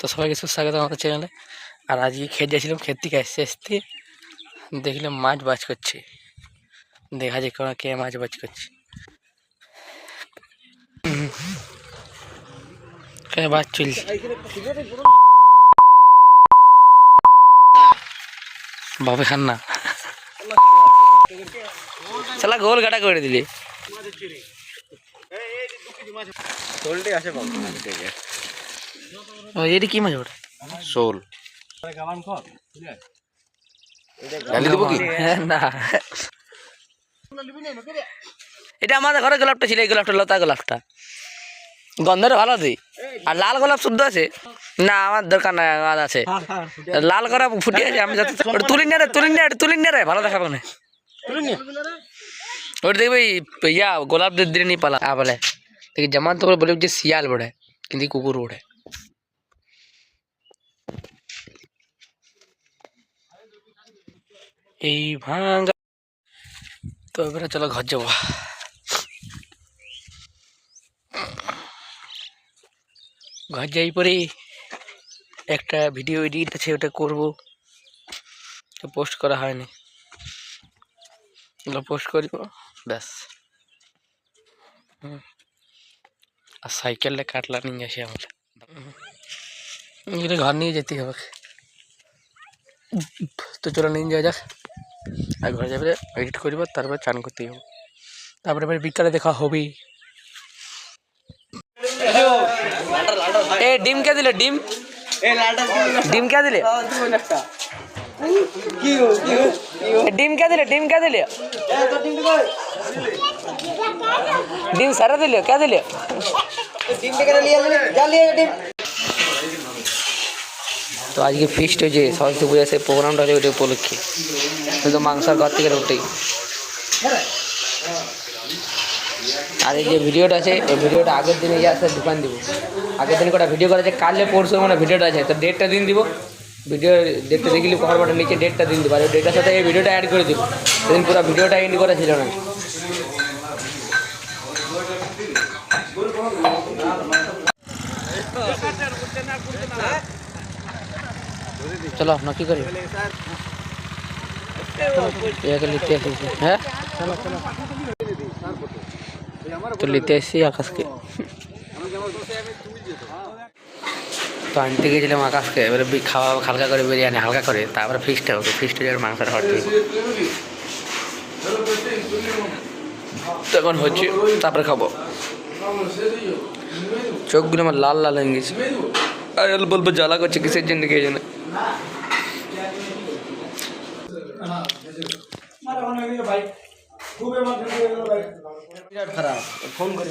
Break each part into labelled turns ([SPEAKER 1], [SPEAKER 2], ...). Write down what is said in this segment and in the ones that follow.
[SPEAKER 1] তো সবাইকে সুস্বাগত আমাদের চ্যানেলে। আর আজকে খেতে যাচ্ছিলাম, ক্ষেত থেকে আসতে আসতে দেখলাম মাছ বাজ করছে। দেখা যাক কে মাছ বাজ করছে। বাজ চলছে, বাবা খান না শালা গোল গাটা করে দিলি। এটি কি মাছ ওটা?
[SPEAKER 2] শোল
[SPEAKER 1] না, এটা আমাদের ঘরে গোলাপটা ছিল, এই গোলাপটা লতা গোলাপটা গন্ধটা ভালো দিই। আর লাল গোলাপ শুদ্ধ আছে না, আমার দরকার নাই, আমার আছে লাল গোলাপ ফুটে আছে। আমি যাতে তুলিন রে ভালো দেখাবো না। ওটা দেখবি ইয়া গোলাপ দিয়ে নিয়ে পালা বলে দেখি জমান তো বলে যে শিয়াল বড়ে কিন্তু কুকুর ওড়ে। এই ভাঙা তো এবারে চলো ঘর যাবো। ঘর যাই পরে একটা ভিডিও এডিট আছে, ওটা করবো, তো পোস্ট করা হয়নি, পোস্ট করবো ব্যাস। আর সাইকেলটা কাটলা নিয়ে আসি আমার, ঘর নিয়ে যেতেই হবে। তো চলো নিয়ে যাওয়া যাক। আর ঘরে যাবে এডিট করব, তারপরে চান করতেই হবে, তারপরে বিকালে দেখা হবেই। এ ডিম কে দিলে? ডিম ডিম কে দিলে? ডিম কে দিলে? ডিম কে দিলে? ডিম সারা দিলে কে দিলে? তো আজকে ফিস্ট হয়েছে, সরস্বতী পূজা সেই প্রোগ্রামটা হচ্ছে, ওইটা উপলক্ষে শুধু মাংস আর ঘর থেকে ওটাই। আর এই যে ভিডিওটা আছে, এই ভিডিওটা আগের দিনে আসে দোকান দিব। আগের দিন কটা ভিডিও করা আছে, কালে পরশু মানে ভিডিওটা আছে, তো ডেটটা দিন দিব। ভিডিও ডেটটা দেখলি কখন বাটার নিচে ডেটটা দিন দিব, আর ডেটের সাথে এই ভিডিওটা অ্যাড করে দিব। সেদিন পুরো ভিডিওটা এন্ড করা ছিল না। চলো আপনার কি করি লিখতে আসি। হ্যাঁ তো নিতে এসেছি আকাশকে, তো আনতে গিয়েছিলাম আকাশকে। এবারে খাওয়া হালকা করে বিরিয়ানি হালকা করে, তারপরে ফিস্ট হবে। ফিস্ট হয়ে যাবে মাংসটা হট দিয়ে তখন হচ্ছে, তারপরে খাবো। চোখগুলো আমার লাল লাল হয়ে গেছে, আর বলবো জ্বালা করছে কিসের জন্য কে জানে। ফোন করি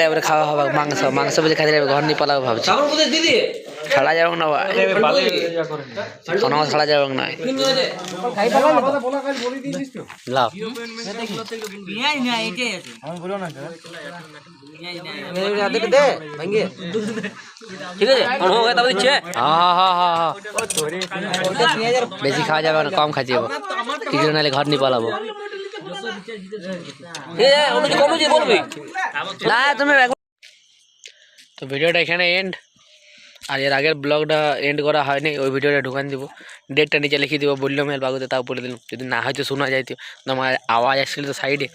[SPEAKER 1] এবারে খাওয়া হবে মাংস। মাংস বলে খাই ঘর নিয়ে পালাবো ভাবছি। ছাড়া যাবে না কোনো ছাড়া যাবে না। লাভ ঠিক আছে, বেশি খাওয়া যাবে না, কম খাচ্ছি কিছু নাহলে ঘর নিয়ে পালাবো। না তুমি তো ভিডিওটা এখানে এন্ড। আর এর আগের ব্লগটা এন্ড করা হয়নি, ওই ভিডিওটা ঢুকান দিব। ডেটটা নিচে লিখে দিব, বললাম মেল বাগুতে, তাও বলে দিলাম। যদি না হয়তো শোনা যাইতো, আমার আওয়াজ আসছিল তো সাইডে।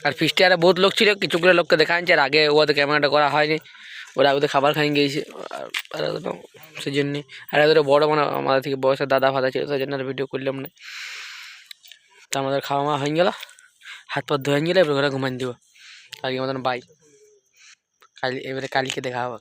[SPEAKER 1] আর ফিস্টে আর বহুত লোক ছিল, কিছুগুলো লোককে দেখা আনছে। আর আগে ওদের ক্যামেরাটা করা হয়নি, ওরা ওদের খাবার খাই গিয়েছে সেই জন্যে। আর ওদের বড়ো মানে আমাদের থেকে বয়সের দাদা ফাদা ছিল, সেই জন্য আর ভিডিও করলাম না। তো আমাদের খাওয়া মা হয়ে গেল, হাত পা ধোয়া গেলে এবার ঘরে ঘুমান দিব। আজকে মতন বাই, এবারে কালকে দেখা হবে।